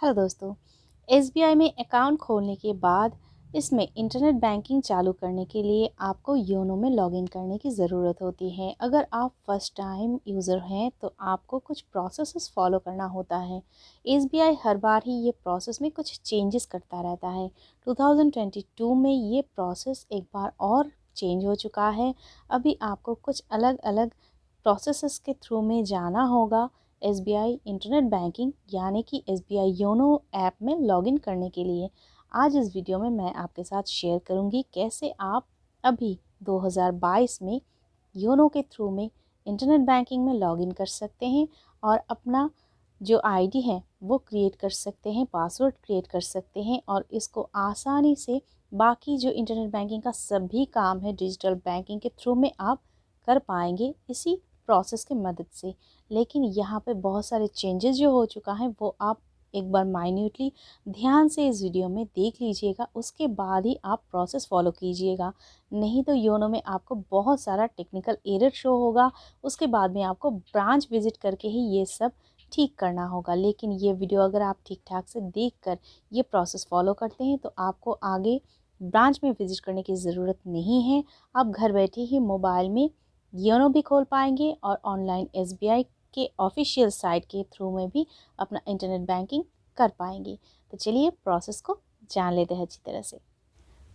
Hello दोस्तों। SBI में account खोलने के बाद इसमें इंटरनेट बैंकिंग चालू करने के लिए आपको योनो में लॉगिन करने की ज़रूरत होती है। अगर आप फर्स्ट टाइम यूज़र हैं तो आपको कुछ प्रोसेसेस फॉलो करना होता है। एसबीआई हर बार ही ये प्रोसेस में कुछ चेंजेस करता रहता है। 2022 में ये प्रोसेस एक बार और चेंज हो चुका है। अभी आपको कुछ अलग अलग प्रोसेसेस के थ्रू में जाना होगा एसबीआई इंटरनेट बैंकिंग यानी कि एसबीआई योनो ऐप में लॉगिन करने के लिए। आज इस वीडियो में मैं आपके साथ शेयर करूंगी कैसे आप अभी 2022 में योनो के थ्रू में इंटरनेट बैंकिंग में लॉगिन कर सकते हैं और अपना जो आईडी है वो क्रिएट कर सकते हैं, पासवर्ड क्रिएट कर सकते हैं और इसको आसानी से बाकी जो इंटरनेट बैंकिंग का सभी काम है डिजिटल बैंकिंग के थ्रू में आप कर पाएंगे इसी प्रोसेस की मदद से। लेकिन यहाँ पे बहुत सारे चेंजेस जो हो चुका है वो आप एक बार माइन्यूटली ध्यान से इस वीडियो में देख लीजिएगा, उसके बाद ही आप प्रोसेस फॉलो कीजिएगा। नहीं तो योनो में आपको बहुत सारा टेक्निकल एरर शो होगा, उसके बाद में आपको ब्रांच विजिट करके ही ये सब ठीक करना होगा। लेकिन ये वीडियो अगर आप ठीक ठाक से देखकर ये प्रोसेस फॉलो करते हैं तो आपको आगे ब्रांच में विजिट करने की ज़रूरत नहीं है। आप घर बैठे ही मोबाइल में योनो भी खोल पाएंगे और ऑनलाइन एसबीआई के ऑफिशियल साइट के थ्रू में भी अपना इंटरनेट बैंकिंग कर पाएंगे। तो चलिए प्रोसेस को जान लेते हैं अच्छी तरह से।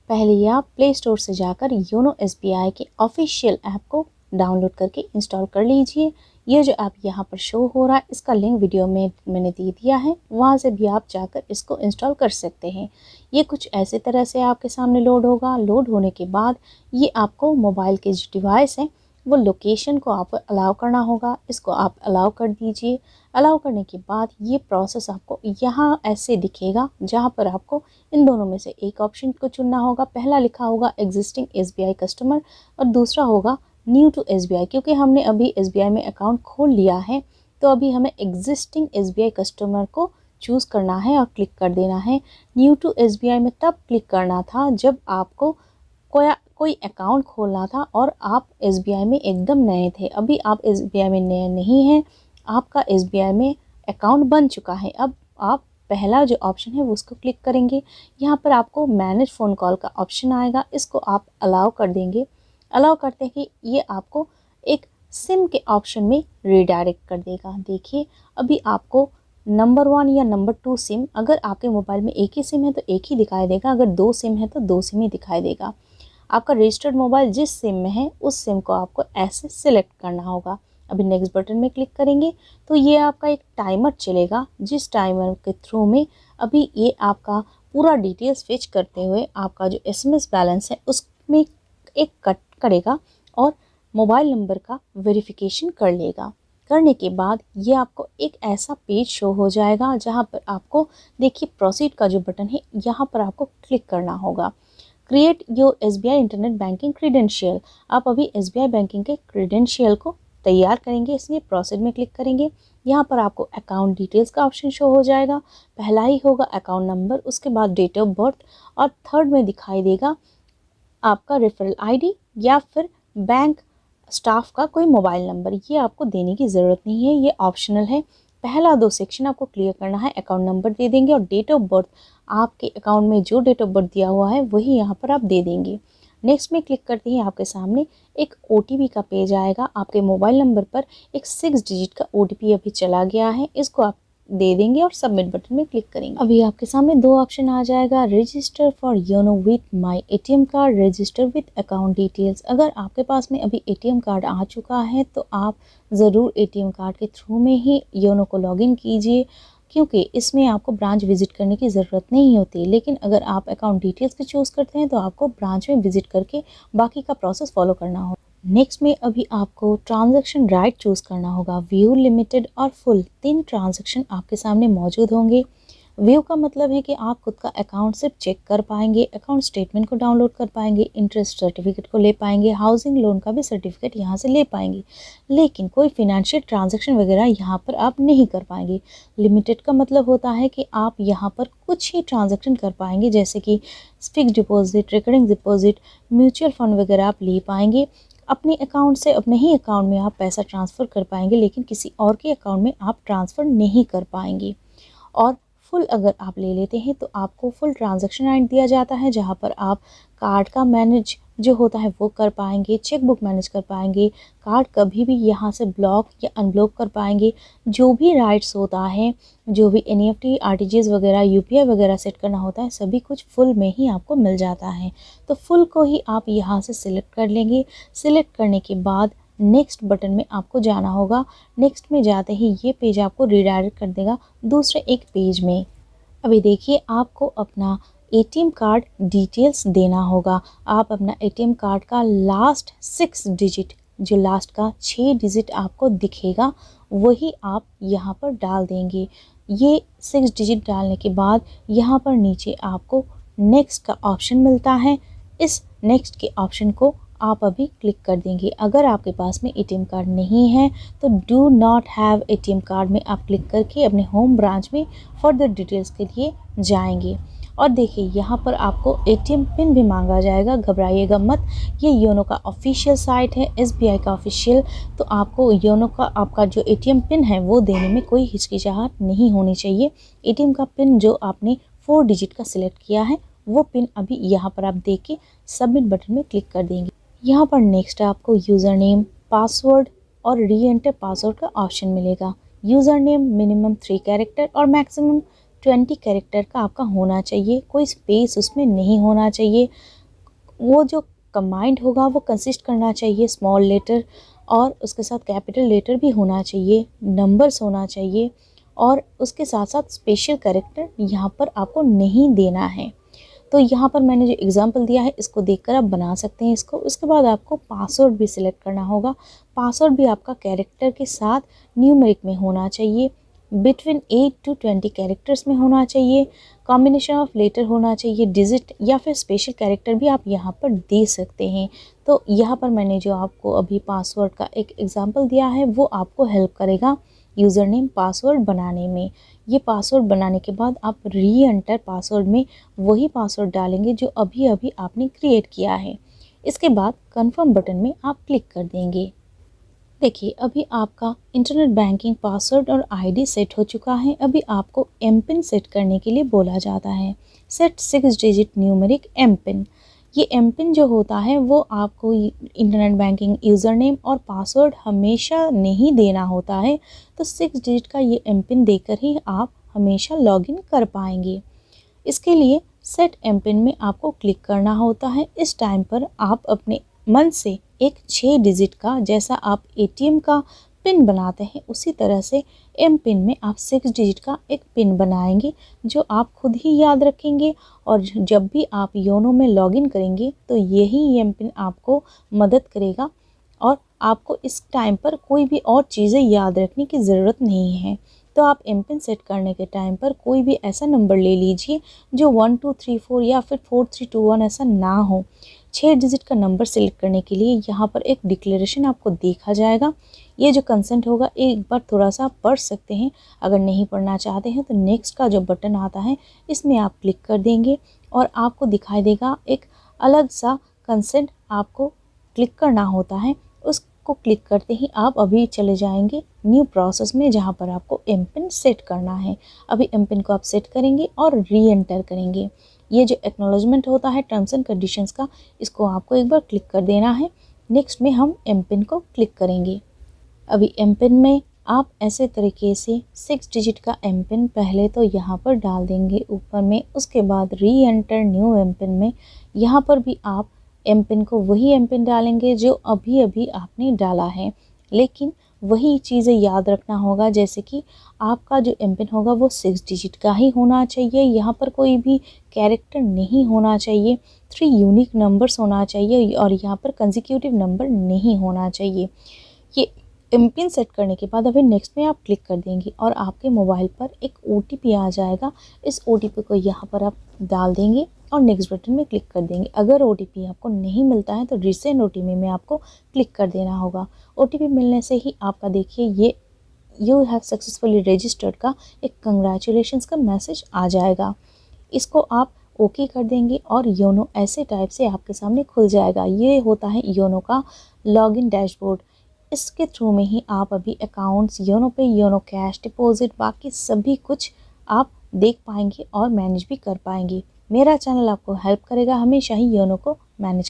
पहले आप प्ले स्टोर से जाकर योनो एसबीआई के ऑफिशियल ऐप को डाउनलोड करके इंस्टॉल कर लीजिए। ये जो ऐप यहाँ पर शो हो रहा है इसका लिंक वीडियो में मैंने दे दिया है, वहाँ से भी आप जाकर इसको इंस्टॉल कर सकते हैं। ये कुछ ऐसे तरह से आपके सामने लोड होगा। लोड होने के बाद ये आपको मोबाइल के जो डिवाइस हैं वो लोकेशन को आपको अलाउ करना होगा। इसको आप अलाउ कर दीजिए। अलाउ करने के बाद ये प्रोसेस आपको यहाँ ऐसे दिखेगा जहाँ पर आपको इन दोनों में से एक ऑप्शन को चुनना होगा। पहला लिखा होगा एग्जिस्टिंग एसबीआई कस्टमर और दूसरा होगा न्यू टू एसबीआई। क्योंकि हमने अभी एसबीआई में अकाउंट खोल लिया है तो अभी हमें एग्जिस्टिंग एसबीआई कस्टमर को चूज़ करना है और क्लिक कर देना है। न्यू टू एसबीआई में तब क्लिक करना था जब आपको कोई अकाउंट खोलना था और आप एसबीआई में एकदम नए थे। अभी आप एसबीआई में नए नहीं हैं, आपका एसबीआई में अकाउंट बन चुका है। अब आप पहला जो ऑप्शन है वो उसको क्लिक करेंगे। यहाँ पर आपको मैनेज फ़ोन कॉल का ऑप्शन आएगा, इसको आप अलाउ कर देंगे। अलाउ करते ही ये आपको एक सिम के ऑप्शन में रिडायरेक्ट कर देगा। देखिए अभी आपको नंबर 1 या नंबर 2 सिम, अगर आपके मोबाइल में एक ही सिम है तो एक ही दिखाई देगा, अगर 2 सिम है तो 2 सिम ही दिखाई देगा। आपका रजिस्टर्ड मोबाइल जिस सिम में है उस सिम को आपको ऐसे सिलेक्ट करना होगा। अभी नेक्स्ट बटन में क्लिक करेंगे तो ये आपका एक टाइमर चलेगा, जिस टाइमर के थ्रू में अभी ये आपका पूरा डिटेल्स फिच करते हुए आपका जो एसएमएस बैलेंस है उसमें एक कट करेगा और मोबाइल नंबर का वेरिफिकेशन कर लेगा। करने के बाद ये आपको एक ऐसा पेज शो हो जाएगा जहाँ पर आपको देखिए प्रोसीड का जो बटन है यहाँ पर आपको क्लिक करना होगा। Create your SBI internet banking credential. आप अभी एसबीआई बैंकिंग के क्रीडेंशियल को तैयार करेंगे, इसलिए प्रोसीड में क्लिक करेंगे। यहाँ पर आपको अकाउंट डिटेल्स का ऑप्शन शो हो जाएगा। पहला ही होगा अकाउंट नंबर, उसके बाद डेट ऑफ बर्थ और थर्ड में दिखाई देगा आपका रेफरल आईडी या फिर बैंक स्टाफ का कोई मोबाइल नंबर। ये आपको देने की ज़रूरत नहीं है, ये ऑप्शनल है। पहला 2 सेक्शन आपको क्लियर करना है। अकाउंट नंबर दे देंगे और डेट ऑफ बर्थ आपके अकाउंट में जो डेट ऑफ बर्थ दिया हुआ है वही यहाँ पर आप दे देंगे। नेक्स्ट में क्लिक करते ही आपके सामने एक ओटीपी का पेज आएगा। आपके मोबाइल नंबर पर एक 6 डिजिट का ओटीपी अभी चला गया है, इसको आप दे देंगे और सबमिट बटन में क्लिक करेंगे। अभी आपके सामने 2 ऑप्शन आ जाएगा, register for YONO with my ATM card, register with account details. अगर आपके पास में अभी एटीएम कार्ड आ चुका है तो आप ज़रूर एटीएम कार्ड के थ्रू में ही योनो को लॉगिन कीजिए, क्योंकि इसमें आपको ब्रांच विजिट करने की ज़रूरत नहीं होती। लेकिन अगर आप अकाउंट डिटेल्स भी चूज़ करते हैं तो आपको ब्रांच में विजिट करके बाकी का प्रोसेस फॉलो करना होगा। नेक्स्ट में अभी आपको ट्रांजैक्शन राइट चूज़ करना होगा। व्यू, लिमिटेड और फुल 3 ट्रांजैक्शन आपके सामने मौजूद होंगे। व्यू का मतलब है कि आप खुद का अकाउंट सिर्फ चेक कर पाएंगे, अकाउंट स्टेटमेंट को डाउनलोड कर पाएंगे, इंटरेस्ट सर्टिफिकेट को ले पाएंगे, हाउसिंग लोन का भी सर्टिफिकेट यहाँ से ले पाएंगे। लेकिन कोई फिनेंशियल ट्रांजैक्शन वगैरह यहाँ पर आप नहीं कर पाएंगे। लिमिटेड का मतलब होता है कि आप यहाँ पर कुछ ही ट्रांजैक्शन कर पाएंगे, जैसे कि fix deposit, recurring deposit, mutual fund वगैरह आप ले पाएंगे। अपने अकाउंट से अपने ही अकाउंट में आप पैसा ट्रांसफ़र कर पाएंगे, लेकिन किसी और के अकाउंट में आप ट्रांसफ़र नहीं कर पाएंगे। और फुल अगर आप ले लेते हैं तो आपको फुल ट्रांजैक्शन आईडी दिया जाता है, जहाँ पर आप कार्ड का मैनेज जो होता है वो कर पाएंगे, चेक बुक मैनेज कर पाएंगे, कार्ड कभी भी यहाँ से ब्लॉक या अनब्लॉक कर पाएंगे। जो भी राइट्स होता है, जो भी NEFT, RTGS वगैरह, UPI वगैरह सेट करना होता है, सभी कुछ फुल में ही आपको मिल जाता है। तो फुल को ही आप यहाँ से सिलेक्ट कर लेंगे। सिलेक्ट करने के बाद नेक्स्ट बटन में आपको जाना होगा। नेक्स्ट में जाते ही ये पेज आपको रिडायरेक्ट कर देगा दूसरे एक पेज में। अभी देखिए, आपको अपना ATM कार्ड डिटेल्स देना होगा। आप अपना ATM कार्ड का लास्ट 6 डिजिट, जो लास्ट का 6 डिजिट आपको दिखेगा, वही आप यहाँ पर डाल देंगे। ये 6 डिजिट डालने के बाद यहाँ पर नीचे आपको नेक्स्ट का ऑप्शन मिलता है। इस नेक्स्ट के ऑप्शन को आप अभी क्लिक कर देंगे। अगर आपके पास में ATM कार्ड नहीं है तो do not have ATM card में आप क्लिक करके अपने होम ब्रांच में फर्दर डिटेल्स के लिए जाएंगे। और देखिए, यहाँ पर आपको ATM पिन भी मांगा जाएगा, घबराइएगा मत। ये योनो का ऑफिशियल साइट है, SBI का ऑफिशियल। तो आपको योनो का आपका जो ATM पिन है वो देने में कोई हिचकिचाहट नहीं होनी चाहिए। ATM का पिन जो आपने 4 डिजिट का सिलेक्ट किया है वो पिन अभी यहाँ पर आप देख के सबमिट बटन में क्लिक कर देंगे। यहाँ पर नेक्स्ट आपको यूज़र नेम, पासवर्ड और री एंटर पासवर्ड का ऑप्शन मिलेगा। यूज़र नेम मिनिमम 3 कैरेक्टर और मैक्सिमम 20 कैरेक्टर का आपका होना चाहिए। कोई स्पेस उसमें नहीं होना चाहिए। वो जो कंबाइंड होगा वो कंसिस्ट करना चाहिए स्मॉल लेटर और उसके साथ कैपिटल लेटर भी होना चाहिए, नंबर्स होना चाहिए, और उसके साथ साथ स्पेशल कैरेक्टर यहाँ पर आपको नहीं देना है। तो यहाँ पर मैंने जो एग्जांपल दिया है इसको देखकर आप बना सकते हैं इसको। उसके बाद आपको पासवर्ड भी सिलेक्ट करना होगा। पासवर्ड भी आपका कैरेक्टर के साथ न्यूमेरिक में होना चाहिए, बिटवीन 8 to 20 कैरेक्टर्स में होना चाहिए, कॉम्बिनेशन ऑफ लेटर होना चाहिए, डिजिट या फिर स्पेशल कैरेक्टर भी आप यहाँ पर दे सकते हैं। तो यहाँ पर मैंने जो आपको अभी पासवर्ड का एक एग्जांपल दिया है वो आपको हेल्प करेगा यूज़र नेम पासवर्ड बनाने में। ये पासवर्ड बनाने के बाद आप री एंटर पासवर्ड में वही पासवर्ड डालेंगे जो अभी अभी आपने क्रिएट किया है। इसके बाद कंफर्म बटन में आप क्लिक कर देंगे। देखिए, अभी आपका इंटरनेट बैंकिंग पासवर्ड और आईडी सेट हो चुका है। अभी आपको एमपिन सेट करने के लिए बोला जाता है। Set 6 digit numeric MPIN. ये एमपिन जो होता है वो आपको इंटरनेट बैंकिंग यूज़र नेम और पासवर्ड हमेशा नहीं देना होता है। तो 6 डिजिट का ये एमपिन देकर ही आप हमेशा लॉगिन कर पाएंगे। इसके लिए सेट एमपिन में आपको क्लिक करना होता है। इस टाइम पर आप अपने मन से एक 6 डिजिट का, जैसा आप ATM का पिन बनाते हैं उसी तरह से एम पिन में आप 6 डिजिट का एक पिन बनाएंगे जो आप खुद ही याद रखेंगे। और जब भी आप योनो में लॉगिन करेंगे तो यही एम पिन आपको मदद करेगा और आपको इस टाइम पर कोई भी और चीज़ें याद रखने की ज़रूरत नहीं है। तो आप एम पिन सेट करने के टाइम पर कोई भी ऐसा नंबर ले लीजिए जो 1 2 3 4 या फिर 4 3 2 1 ऐसा ना हो। 6 डिजिट का नंबर सेलेक्ट करने के लिए यहाँ पर एक डिक्लेरेशन आपको देखा जाएगा। ये जो कंसेंट होगा एक बार थोड़ा सा पढ़ सकते हैं। अगर नहीं पढ़ना चाहते हैं तो नेक्स्ट का जो बटन आता है इसमें आप क्लिक कर देंगे और आपको दिखाई देगा एक अलग सा कंसेंट आपको क्लिक करना होता है। उसको क्लिक करते ही आप अभी चले जाएंगे न्यू प्रोसेस में जहाँ पर आपको एम पिन सेट करना है। अभी एम पिन को आप सेट करेंगे और री एंटर करेंगे। ये जो एक्नॉलेजमेंट होता है टर्म्स एंड कंडीशंस का, इसको आपको एक बार क्लिक कर देना है। नेक्स्ट में हम एम पिन को क्लिक करेंगे। अभी एम पिन में आप ऐसे तरीके से 6 डिजिट का एम पिन पहले तो यहाँ पर डाल देंगे ऊपर में। उसके बाद री एंटर न्यू एम पिन में यहाँ पर भी आप एम पिन को वही एम पिन डालेंगे जो अभी अभी आपने डाला है, लेकिन वही चीज़ें याद रखना होगा। जैसे कि आपका जो एम पिन होगा वो 6 डिजिट का ही होना चाहिए। यहाँ पर कोई भी कैरेक्टर नहीं होना चाहिए। 3 यूनिक नंबर्स होना चाहिए और यहाँ पर कंसेक्यूटिव नंबर नहीं होना चाहिए। ये एम पिन सेट करने के बाद अभी नेक्स्ट में आप क्लिक कर देंगे और आपके मोबाइल पर एक OTP आ जाएगा। इस OTP को यहाँ पर आप डाल देंगे और नेक्स्ट बटन में क्लिक कर देंगे। अगर OTP आपको नहीं मिलता है तो रिसेंड OTP में आपको क्लिक कर देना होगा। OTP मिलने से ही आपका देखिए ये यू हैव सक्सेसफुली रजिस्टर्ड का एक कंग्रेचुलेशंस का मैसेज आ जाएगा। इसको आप ओके कर देंगे और योनो ऐसे टाइप से आपके सामने खुल जाएगा। ये होता है योनो का लॉगिन डैशबोर्ड। इसके थ्रू में ही आप अभी अकाउंट्स योनो पे, योनो कैश डिपॉजिट, बाकी सभी कुछ आप देख पाएंगे और मैनेज भी कर पाएंगे। मेरा चैनल आपको हेल्प करेगा हमेशा ही योनो को मैनेज